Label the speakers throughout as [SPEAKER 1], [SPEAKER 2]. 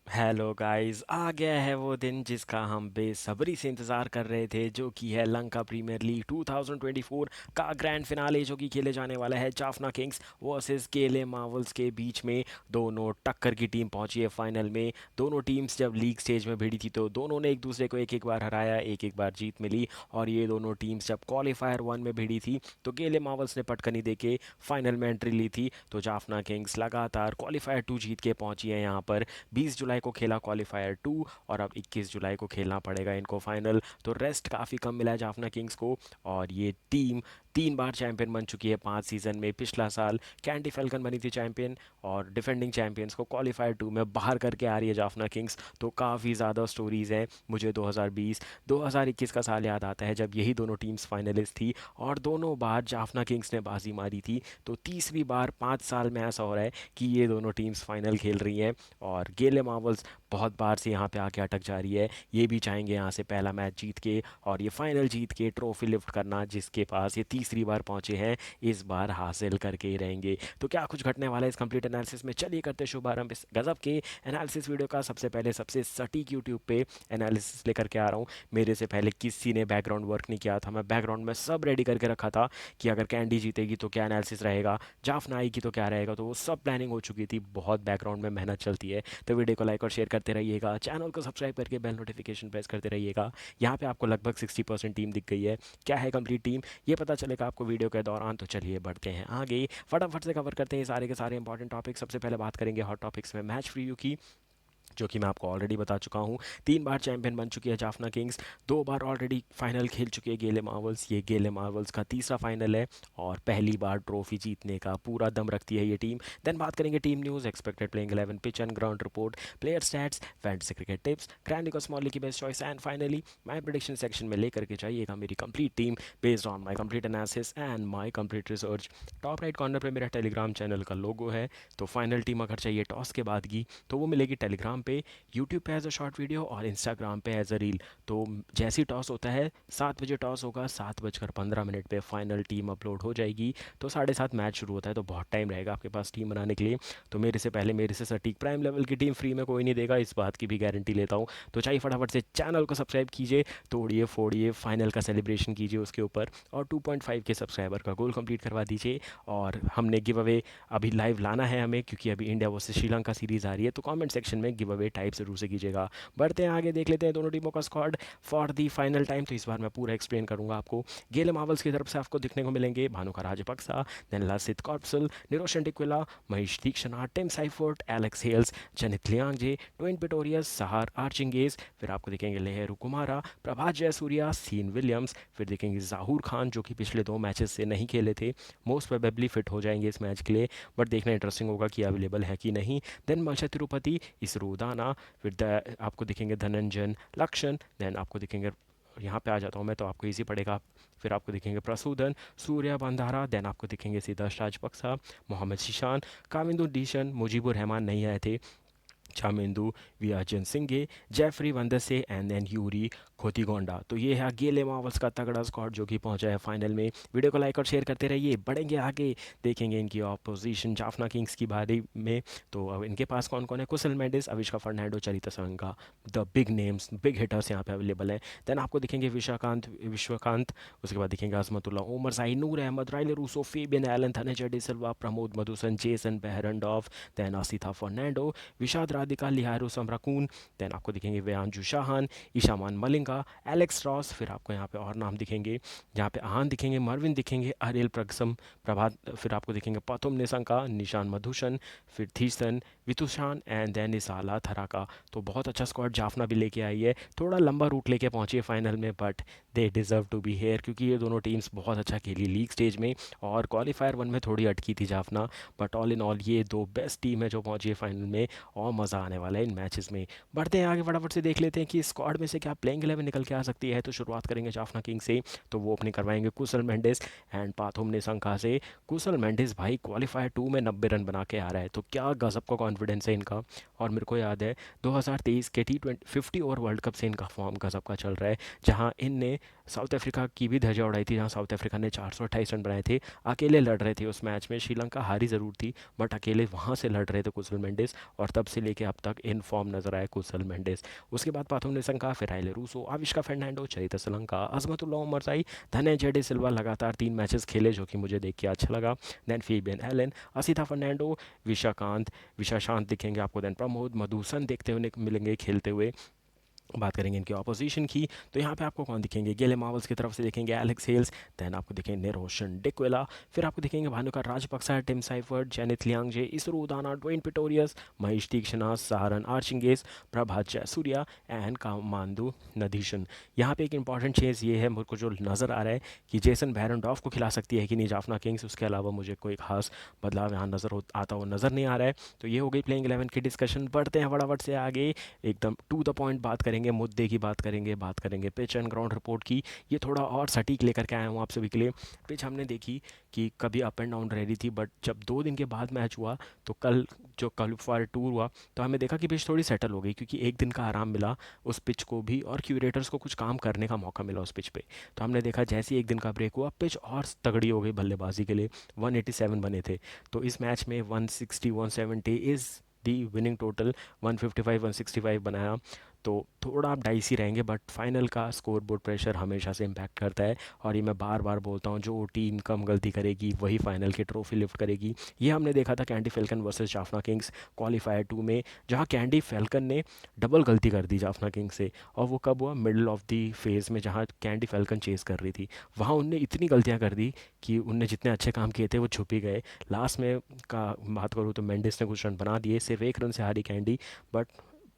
[SPEAKER 1] Hello guys, आ गया है वो दिन जिसका हम बेसब्री से इंतज़ार कर रहे थे, जो कि है लंका प्रीमियर लीग 2024 का ग्रैंड फिनाले, जो कि खेले जाने वाला है जाफना किंग्स वर्सेस केले मार्वल्स के बीच में। दोनों टक्कर की टीम पहुंची है फाइनल में। दोनों टीम्स जब लीग स्टेज में भिड़ी थी तो दोनों ने एक दूसरे को एक एक बार हराया, एक एक बार जीत मिली। और ये दोनों टीम्स जब क्वालिफायर वन में भिड़ी थी तो केले मार्वल्स ने पटकनी दे के फाइनल में एंट्री ली थी। तो जाफना किंग्स लगातार क्वालिफायर टू जीत के पहुंची है यहाँ पर। 20 जुलाई को खेला क्वालिफायर टू और अब 21 जुलाई को खेलना पड़ेगा इनको फाइनल। तो रेस्ट काफ़ी कम मिला है जाफना किंग्स को। और ये टीम 3 बार चैंपियन बन चुकी है 5 सीज़न में। पिछला साल कैंडी फैल्कन बनी थी चैंपियन और डिफेंडिंग चैंपियंस को क्वालिफायर टू में बाहर करके आ रही है जाफना किंग्स। तो काफ़ी ज़्यादा स्टोरीज़ हैं। मुझे 2020 2021 का साल याद आता है जब यही दोनों टीम्स फाइनलिस्ट थी और दोनों बार जाफना किंग्स ने बाजी मारी थी। तो तीसरी बार 5 साल में ऐसा हो रहा है कि ये दोनों टीम्स फाइनल खेल रही हैं। और गेले मार्वल्स बहुत बार से यहाँ पे आके अटक जा रही है। ये भी चाहेंगे यहाँ से पहला मैच जीत के और ये फाइनल जीत के ट्रॉफी लिफ्ट करना, जिसके पास ये तीसरी बार पहुंचे हैं, इस बार हासिल करके ही रहेंगे। तो क्या कुछ घटने वाला है इस कंप्लीट एनालिसिस में, चलिए करते शुभारंभ इस गजब के एनालिसिस वीडियो का। सबसे पहले सबसे सटीक यूट्यूब पे एनालिसिस लेकर के आ रहा हूँ। मेरे से पहले किसी ने बैकग्राउंड वर्क नहीं किया था। मैं बैकग्राउंड में सब रेडी करके रखा था कि अगर कैंडी जीतेगी तो क्या एनालिसिस रहेगा, जाफना आएगी तो क्या रहेगा। तो वो सब प्लानिंग हो चुकी थी। बहुत बैकग्राउंड में मेहनत चलती है। तो वीडियो को लाइक और शेयर करते रहिएगा, चैनल को सब्सक्राइब करके बेल नोटिफिकेशन प्रेस करते रहिएगा। यहाँ पे आपको लगभग 60% टीम दिख गई है। क्या है कंप्लीट टीम ये पता चलेगा आपको वीडियो के दौरान। तो चलिए बढ़ते हैं आगे, फटाफट से कवर करते हैं सारे के सारे इंपॉर्टेंट टॉपिक। सबसे पहले बात करेंगे हॉट टॉपिक्स में मैच प्रीव्यू की, जो कि मैं आपको ऑलरेडी बता चुका हूँ। 3 बार चैंपियन बन चुकी है जाफना किंग्स, 2 बार ऑलरेडी फाइनल खेल चुकी है गेले मार्वल्स। ये गेले मार्वल्स का तीसरा फाइनल है और पहली बार ट्रॉफी जीतने का पूरा दम रखती है ये टीम। देन बात करेंगे team news, expected playing 11, pitch and ground report, player stats, fantasy cricket tips, grand निको स्मॉली की best choice and finally my prediction section में लेकर के जाइएगा मेरी complete team based on my complete analysis and my complete research. Top right corner पर मेरा Telegram channel का लोगो है। तो फाइनल टीम अगर चाहिए टॉस के बाद की तो वो मिलेगी टेलीग्राम पे, यूट्यूब पे एज अ शॉर्ट वीडियो और इंस्टाग्राम पे एज अ रील। तो जैसे ही टॉस होता है 7 बजे टॉस होगा, 7:15 पे फाइनल टीम अपलोड हो जाएगी। तो 7:30 मैच शुरू होता है, तो बहुत टाइम रहेगा आपके पास टीम बनाने के लिए। तो मेरे से पहले मेरे से सटीक प्राइम लेवल की टीम फ्री में कोई नहीं देगा, इस बात की भी गारंटी लेता हूँ। तो चाहिए फटाफट से चैनल को सब्सक्राइब कीजिए, तोड़िए फोड़िए फाइनल का सेलिब्रेशन कीजिए उसके ऊपर, और 2.5 के सब्सक्राइबर का गोल कंप्लीट करवा दीजिए। और हमने गिव अवे अभी लाइव लाना है हमें, क्योंकि अभी इंडिया वर्सेस श्रीलंका सीरीज़ आ रही है। तो कमेंट सेक्शन में गिव अवे टाइप जरूर से कीजिएगा। बढ़ते हैं आगे, देख लेते हैं दोनों टीमों का squad for the final time. तो इस बार मैं पूरा एक्सप्लेन करूंगा आपको। गेले मार्वल्स की तरफ से आपको दिखने को मिलेंगे Bhanuka Rajapaksa, then Lasith Croospulle, Niroshan Dickwella, Maheesh Theekshana, Tim Seifert, Alex Hales, Janith Liyanage, Dwaine Pretorius, Sahan आर्चिंगेस। फिर आपको दिखेंगे लेहरू कुमारा, प्रभात जयसूर्या, सीन विलियम्स। फिर देखेंगे जाहूर खान, जो कि पिछले 2 मैचेस से नहीं खेले थे, मोस्ट प्रोबेबली फिट हो जाएंगे इस मैच के लिए, बट देखना इंटरेस्टिंग होगा कि अवेलेबल है कि नहीं। देन मल्शा तिरुपति, इसरो दाना, फिर आपको दिखेंगे धनंजन लक्षण। देन आपको दिखेंगे, यहाँ पे आ जाता हूँ मैं तो आपको इजी पड़ेगा। फिर आपको दिखेंगे प्रसूदन, सूर्या बंधारा। देन आपको दिखेंगे सिद्धार्थ राजपक्सा, मोहम्मद शीशान, काविंदु डीशन, मुजीबुर रहमान नहीं आए थे, चामेंदु, वियाजन सिंगे, जेफरी वंदसे एंड देन यूरी खोतीगोंडा। तो ये है गेले मार्वल्स का तगड़ा स्क्वाड जो कि पहुंचा है फाइनल में। वीडियो को लाइक और शेयर करते रहिए, बढ़ेंगे आगे, देखेंगे इनकी ऑपोजिशन जाफना किंग्स की बारी में। तो अब इनके पास कौन कौन है, कुशल मेंडिस, अविष्का फर्नांडो, चरिता संगा, the big names, big hitters यहाँ पे अवेलेबल हैं। देन आपको दिखेंगे विश्वकांत, उसके बाद दिखेंगे Azmatullah, Omarzai, Noor Ahmad, Rilee Rossouw, Fabian Allen, Dhananjaya de Silva, Pramod Madushan, Jason Behrendorff, then Asitha Fernando, Vishad Randika, Lahiru Samarakoon. Then आपको दिखेंगे वेयांजू शाहान, ईशामान मलिंगा, एलेक्स रॉस। फिर आपको यहाँ पे और नाम दिखेंगे, यहाँ पे आहान दिखेंगे, मरविन दिखेंगे, अरियल प्रगसम, प्रभात। फिर आपको दिखेंगे पथुम निशंका, निशान मधुशन, फिर थीसन, वितुषान एंड देन इसाला थराका। तो बहुत अच्छा स्क्वाड जाफना भी लेके आई है। थोड़ा लंबा रूट लेके पहुंची है फाइनल में, but they deserve to be here, क्योंकि ये दोनों टीम्स बहुत अच्छा खेली लीग स्टेज में। और क्वालिफायर वन में थोड़ी अटकी थी Jaffna, but all in all ये दो बेस्ट टीम है जो पहुंची है फाइनल में। और मज़ा आने वाला है इन मैचेस में। बढ़ते हैं आगे, फटाफट से देख लेते हैं कि स्क्वाड में से क्या प्लेइंग 11 निकल के आ सकती है। तो शुरुआत करेंगे जाफना किंग से, तो वो अपनी करवाएंगे कुशल मेंडिस एंड पाथुम निशंका से। कुशल मेंडिस भाई क्वालिफायर टू में 90 रन बना के आ रहा है, तो क्या गजब का कॉन्फिडेंस है इनका। और मेरे को याद है 2023 के T20 50 ओवर वर्ल्ड कप से इनका फॉर्म गजब का चल रहा है, जहाँ इनने साउथ अफ्रीका की भी धज्जियां उड़ाई थी, जहां साउथ अफ्रीका ने 428 रन बनाए थे। अकेले लड़ रहे थे उस मैच में, श्रीलंका हारी ज़रूर थी बट अकेले वहां से लड़ रहे थे कुशल मेंडिस, और तब से लेके अब तक इन फॉर्म नजर आए कुशल मेंडिस। उसके बाद पाथुम निशंका, फिर राइले रूसो, आविष्का फर्नांडो, चरिता श्रीलंका, अजमतुल्ला उमरसाई, धनंजय डे सिल्वा लगातार 3 मैचेस खेले जो कि मुझे देख के अच्छा लगा। देन फीबियन एलन, असिता फर्नांडो, विशाकांत, विशाशांत दिखेंगे आपको, देन प्रमोद मधुसन देखते हुए मिलेंगे खेलते हुए। बात करेंगे इनकी ऑपोजिशन की, तो यहाँ पे आपको कौन दिखेंगे, गेले मावल्स की तरफ से दिखेंगे एलेक्स हेल्स, देन आपको दिखेंगे निरोशन डिक्वेला, फिर आपको दिखेंगे Bhanuka Rajapaksa, Tim Seifert, Janith Liyanage, Isuru Udana, Dwaine Pretorius, Maheesh Theekshana, Sahan आर्चिंगेस, प्रभात जयसूर्या एंड कामांदू नदीशन। यहाँ पे एक इंपॉर्टेंट चीज़ ये है, मुझको जो नज़र आ रहा है कि जेसन बैरनडॉफ को खिला सकती है कि नहीं जाफना किंग्स, उसके अलावा मुझे कोई खास बदलाव यहाँ आता हुआ नज़र नहीं आ रहा है। तो ये हो गई प्लेइंग 11 की डिस्कशन। बढ़ते हैं फटाफट से आगे, एकदम टू द पॉइंट बात करेंगे, मुद्दे की बात करेंगे पिच एंड ग्राउंड रिपोर्ट की। ये थोड़ा और सटीक लेकर के आया हूँ आप सभी के लिए। पिच हमने देखी कि कभी अप एंड डाउन रह रही थी, बट जब 2 दिन के बाद मैच हुआ तो कल जो क्वालिफायर टूर हुआ तो हमें देखा कि पिच थोड़ी सेटल हो गई, क्योंकि एक दिन का आराम मिला उस पिच को भी, और क्यूरेटर्स को कुछ काम करने का मौका मिला उस पिच पे। तो हमने देखा जैसे ही एक दिन का ब्रेक हुआ पिच और तगड़ी हो गई बल्लेबाजी के लिए। 187 बने थे, तो इस मैच में 160 170 इज़ दी विनिंग टोटल, 155 165 बनाया। तो थोड़ा आप डाइसी रहेंगे, बट फाइनल का स्कोर बोर्ड प्रेशर हमेशा से इम्पैक्ट करता है, और ये मैं बार बार बोलता हूँ, जो टीम कम गलती करेगी वही फाइनल की ट्रॉफी लिफ्ट करेगी। ये हमने देखा था candy falcon versus Jaffna Kings qualifier 2 में, जहाँ कैंडी फेल्कन ने डबल गलती कर दी जाफना किंग्स से, और वो कब हुआ, मिडल ऑफ द फेज़ में, जहाँ कैंडी फेल्कन चेस कर रही थी। वहाँ उनने इतनी गलतियाँ कर दी कि उनने जितने अच्छे काम किए थे वो छुप ही गए। लास्ट में का बात करूँ तो मेंडिस ने कुछ रन बना दिए, सिर्फ 1 रन से हारी कैंडी, बट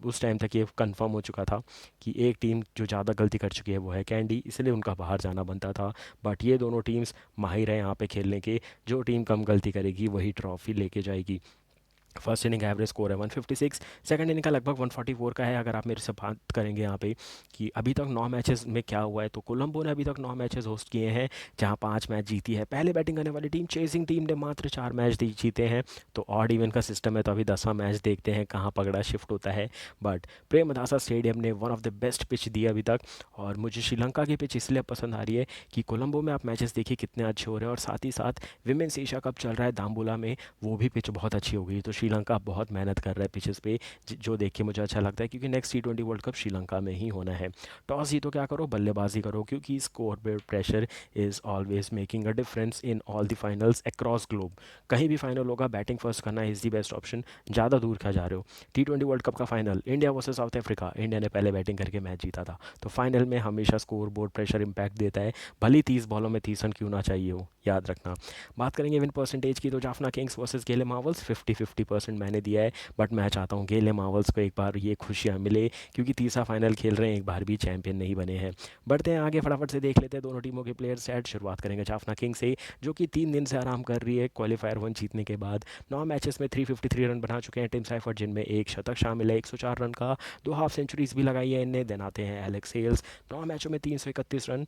[SPEAKER 1] उस टाइम तक ये कंफर्म हो चुका था कि एक टीम जो ज़्यादा गलती कर चुकी है वो है कैंडी, इसलिए उनका बाहर जाना बनता था। बट ये दोनों टीम्स माहिर हैं यहाँ पे खेलने के, जो टीम कम गलती करेगी वही ट्रॉफी लेके जाएगी। फर्स्ट इनिंग एवरेज स्कोर है 156, सेकंड इनिंग का लगभग 144 का है। अगर आप मेरे से बात करेंगे यहाँ पे कि अभी तक 9 मैचेस में क्या हुआ है, तो कोलंबो ने अभी तक 9 मैचेस होस्ट किए हैं, जहाँ 5 मैच जीती है। पहले बैटिंग करने वाली टीम चेसिंग टीम ने मात्र 4 मैच जीते हैं। तो ऑड इवन का सिस्टम है, तो अभी 10वां मैच देखते हैं कहाँ पगड़ा शिफ्ट होता है। बट प्रेमदासा स्टेडियम ने one of the best pitch दी अभी तक, और मुझे श्रीलंका की पिच इसलिए पसंद आ रही है कि कोलंबो में आप मैचेस देखिए कितने अच्छे हो रहे हैं, और साथ ही साथ विमेंस एशिया कप चल रहा है दाम्बुला में, वो भी पिच बहुत अच्छी हो गई। तो श्रीलंका बहुत मेहनत कर रहा है पिचेस पे, जो देख के मुझे अच्छा लगता है, क्योंकि next T20 world cup Sri Lanka में ही होना है। टॉस जीतो क्या करो, बल्लेबाजी करो, क्योंकि score pressure is always making a difference in all the finals across globe. कहीं भी फाइनल होगा, बैटिंग फर्स्ट करना इज़ द बेस्ट ऑप्शन। ज़्यादा दूर क्या जा रहे हो, T20 वर्ल्ड कप का final India versus south Africa, India ने पहले बैटिंग करके मैच जीता था। तो फाइनल में हमेशा स्कोर बोर्ड प्रेशर इंपैक्ट देता है, भली 30 बॉलों में 30 रन क्यों ना चाहिए हो, याद रखना। बात करेंगे विन परसेंटेज की, तो जाफना किंग्स वर्सेस गेले मावल्स 50-50% मैंने दिया है, बट मैं चाहता हूँ गेले मावल्स को एक बार ये खुशियाँ मिले, क्योंकि तीसरा फाइनल खेल रहे हैं, एक बार भी चैंपियन नहीं बने हैं। बढ़ते हैं आगे, फटाफट से देख लेते हैं दोनों टीमों के प्लेयर सेट। शुरुआत करेंगे जाफना किंग्स से, जो कि 3 दिन से आराम कर रही है क्वालिफायर 1 जीतने के बाद। 9 मैचेस में 353 रन बना चुके हैं टिम साइफर्ट, जिनमें एक शतक शामिल है, 104 रन का, 2 हाफ सेंचुरीज भी लगाई है इनने। देन आते हैं एलेक्स हेल्स, 9 मैचों में 331 रन,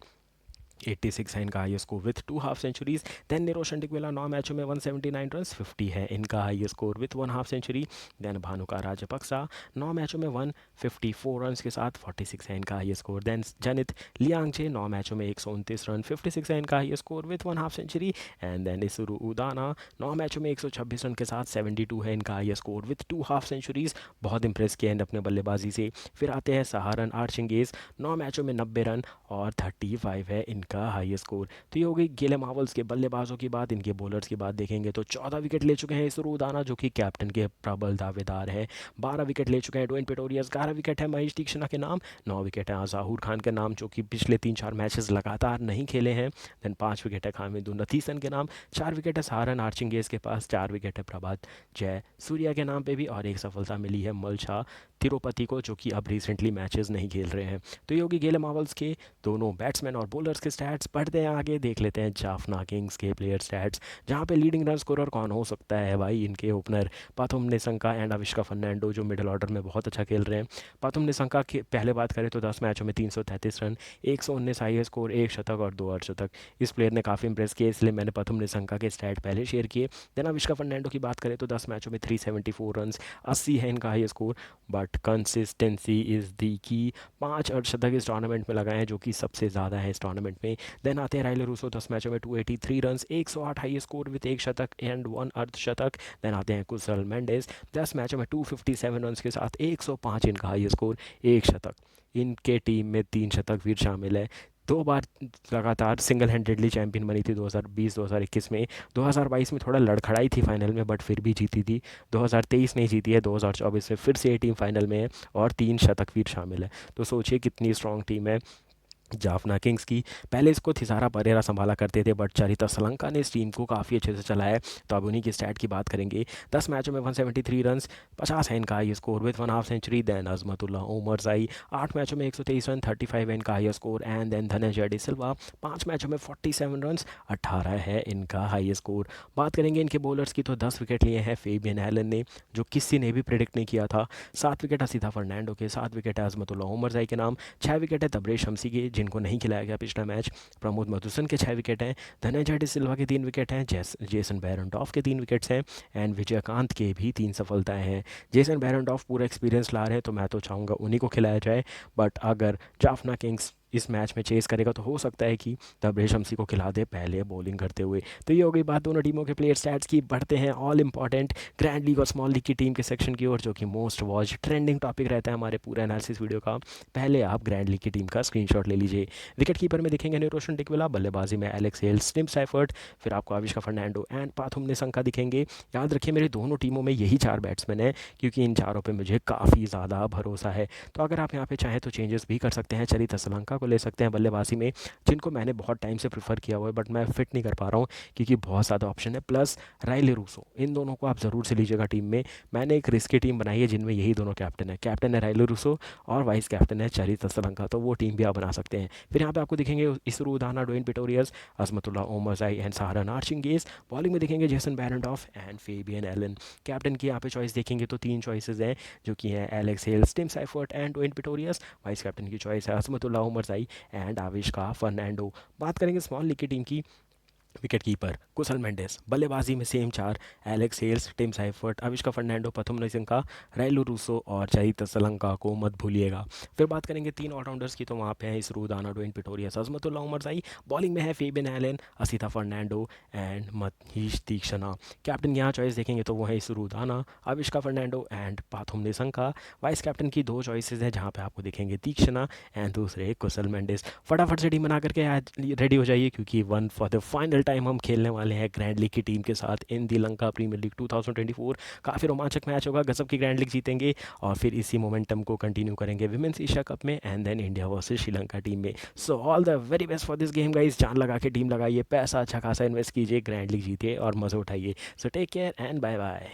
[SPEAKER 1] 86 है इनका highest score with 2 half centuries. Then Niroshan Dickwella, 9 मैचों में 179 रन, 50 है इनका highest score with 1 half century. Then Bhanuka Rajapaksa, 9 मैचों में 154 रन के साथ 46 है इनका हाईएस्ट स्कोर। देन जनित लियांगचे, 9 मैचों में 129 रन, 56 है इनका highest score with 1 half century. And then Isuru Udana, 9 मैचों में 126 रन के साथ 72 है इनका highest score with 2 half centuries. बहुत इंप्रेस किया है अपने बल्लेबाजी से। फिर आते हैं सहारन आर्चिंगेस, 9 मैचों में 90 रन और 35 है इनका हाईएस्ट स्कोर। तो ये हो गई गेले मावल्स के बल्लेबाजों की बात। इनके बॉलर्स की बात देखेंगे तो 14 विकेट ले चुके हैं इसरो उदाना, जो कि कैप्टन के प्रबल दावेदार है। 12 विकेट ले चुके हैं ड्वेन पिटोरियस, 11 विकेट है महेश तीक्ष्णा के नाम, 9 विकेट है जहूर खान के नाम, जो कि पिछले 3-4 मैचेस लगातार नहीं खेले हैं। देन 5 विकेट है खामिदु नथीसन के नाम, 4 विकेट है सहारन आर्चिंगेस के पास, 4 विकेट है प्रभात जय सूर्या के नाम पे भी, और एक सफलता मिली है मलछा तिरुपति को, जो कि अब रिसेंटली मैचेस नहीं खेल रहे हैं। तो ये होगी गेले मावल्स के दोनों बैट्समैन और बॉलर्स के स्टैट्स। बढ़ते हैं आगे, देख लेते हैं जाफना किंग्स के प्लेयर स्टैट्स, जहाँ पे लीडिंग रन स्कोरर कौन हो सकता है भाई, इनके opener Pathum Nissanka and Avishka Fernando जो मिडिल ऑर्डर में बहुत अच्छा खेल रहे हैं। पाथुम निशंका की पहले बात करें तो 10 मैचों में 333 रन, 119 हाई स्कोर, एक शतक और दो अर्धशतक। इस प्लेयर ने काफ़ी इंप्रेस किया, इसलिए मैंने पाथुम निशंका के स्टैट पहले शेयर किए। देन अविष्का फर्नांडो की बात करें तो 10 मैचों में 374 रन, 80 है इनका high score, but consistency is the की। 5 अर्धशतक इस टूर्नामेंट में लगाए हैं, जो कि सबसे ज़्यादा है इस टूर्नामेंट में। देन आते हैं राइले रूसो, 10 मैचों में 283 रन, 108 हाई स्कोर विद एक शतक एंड वन अर्धशतक। देन आते हैं कुशल मेंडेस, 10 मैचों में 257 रन के साथ 105 इनका हाई स्कोर, एक शतक। इनके टीम में 3 शतक भी शामिल है। 2 बार लगातार सिंगल हैंडेडली चैंपियन बनी थी 2020-2021 में। 2022 में थोड़ा लड़खड़ाई थी फाइनल में, बट फिर भी जीती थी। 2023 नहीं जीती है, 2024 में फिर से ये टीम फाइनल में है और 3 शतक भी शामिल है। तो सोचिए कितनी स्ट्रांग टीम है जाफना किंग्स की। पहले इसको थिसारा परेरा संभाला करते थे, बट चरिता सलंका ने इस टीम को काफ़ी अच्छे से चलाया है। तो अब उन्हीं की स्टैट की बात करेंगे। 10 मैचों में 173 रन, 50 है इनका high score with one half century. Then Azmatullah Omarzai, 8 मैचों में 123 रन, 35 है इनका high score. And then Dhananjaya de Silva, 5 मैचों में 47 रन, 18 है इनका हाई स्कोर। बात करेंगे इनके बॉलर्स की तो 10 विकेट लिए हैं फेबियन एलन ने, जो किसी ने भी प्रिडिक्ट नहीं किया था। 7 विकेट असीथा फर्नांडो के, 7 विकेट है अजमतुल्ला उमर जाई के नाम, 6 विकेट है तबरेश शमसी के जिनको नहीं खिलाया गया पिछला मैच। प्रमोद मधुसन के 6 विकेट हैं, धनंजय डी सिल्वा के 3 विकेट हैं, जेसन बैरनडॉफ के 3 विकेट्स हैं, एंड विजयकांत के भी 3 सफलताएं हैं। जेसन बैरनडॉफ पूरा एक्सपीरियंस ला रहे हैं, तो मैं तो चाहूँगा उन्हीं को खिलाया जाए। बट अगर जाफना किंग्स इस मैच में चेस करेगा तो हो सकता है कि तबरेज शमसी को खिला दे पहले बॉलिंग करते हुए। तो ये हो गई बात दोनों टीमों के प्लेयर स्टैट्स की। बढ़ते हैं ऑल इंपॉर्टेंट ग्रैंड लीग और स्मॉल लीग की टीम के सेक्शन की ओर, जो कि मोस्ट वॉच ट्रेंडिंग टॉपिक रहता है हमारे पूरे एनालिसिस वीडियो का। पहले आप ग्रैंड लीग की टीम का स्क्रीनशॉट ले लीजिए। विकेट कीपर में दिखेंगे न्यूरोशन डिकविला, बल्लेबाजी में एलेक्स हेल्स, टिम सैफर्ट, फिर आपको आविष्का फर्नांडो एंड पाथुम निशंका दिखेंगे। याद रखिए मेरी दोनों टीमों में यही 4 बैट्समैन हैं, क्योंकि इन चारों पे मुझे काफ़ी ज़्यादा भरोसा है। तो अगर आप यहाँ पे चाहें तो चेंजेस भी कर सकते हैं, चरिता श्रीलंका को ले सकते हैं बल्लेबाजी में, जिनको मैंने बहुत टाइम से प्रीफर किया हुआ है, बट मैं फिट नहीं कर पा रहा हूँ क्योंकि बहुत ज़्यादा ऑप्शन है। प्लस राइले रूसो, इन दोनों को आप ज़रूर से लीजिएगा टीम में। मैंने एक रिस्की टीम बनाई है जिनमें यही दोनों कैप्टन है राइले रूसो और वाइस कैप्टन है चरिता श्रीलंका, तो वो टीम भी आप बना सकते हैं। फिर यहाँ पे आपको दिखेंगे इसरू उदाना, डोइन पिटोरियस, अजमतुल्ला ओमर जाई एंड सहारन आर्चिंगेस। बॉलिंग में दिखेंगे Jason Behrendorff and Fabian Allen. Captain की यहाँ पे चॉइस देखेंगे तो 3 चॉइसेस हैं, जो कि हैं Alex Hales, Tim Seifert and Dwaine Pretorius. Vice captain की चॉइस है अजमतुल्ला उमर जाई एंड आविष्का फर्नांडो। बात करेंगे स्मॉल लीग की टीम की। विकेट कीपर कुशल मेंडेस, बल्लेबाजी में same 4, Alex Hales, Tim Seifert, Avishka Fernando, Pathum Nissanka, Rilee Rossouw और चरिता श्रीलंका को मत भूलिएगा। फिर बात करेंगे 3 ऑलराउंडर्स की, तो वहाँ पे हैं इसरू दाना, डोइन पिटोरियस, अजमतुल्ला उमर जाई। बॉलिंग में है Fabian Allen, Asitha Fernando and Maheesh Theekshana. Captain की यहाँ चॉइस देखेंगे तो वो है Isuru Udana, Avishka Fernando and Pathum Nissanka. Vice captain की 2 चॉइसेस हैं, जहाँ पे आपको दिखेंगे तीक्ष्णा एंड दूसरे कुशल मेंडेस। फटाफट से टीम बना करके आज रेडी हो जाइए, क्योंकि one for the final time हम खेलने वाले हैं ग्रैंड लीग की टीम के साथ इन दी लंका प्रीमियर लीग 2024। काफ़ी रोमांचक मैच होगा, गजब की ग्रैंड लीग जीतेंगे और फिर इसी मोमेंटम को कंटिन्यू करेंगे विमेंस एशिया कप में and then India versus Sri Lanka team में। So all the very best for this game guys. जान लगा के टीम लगाइए, पैसा अच्छा खासा इन्वेस्ट कीजिए, ग्रैंड लीग जीतिए और मज़ा उठाइए। So take care and bye bye.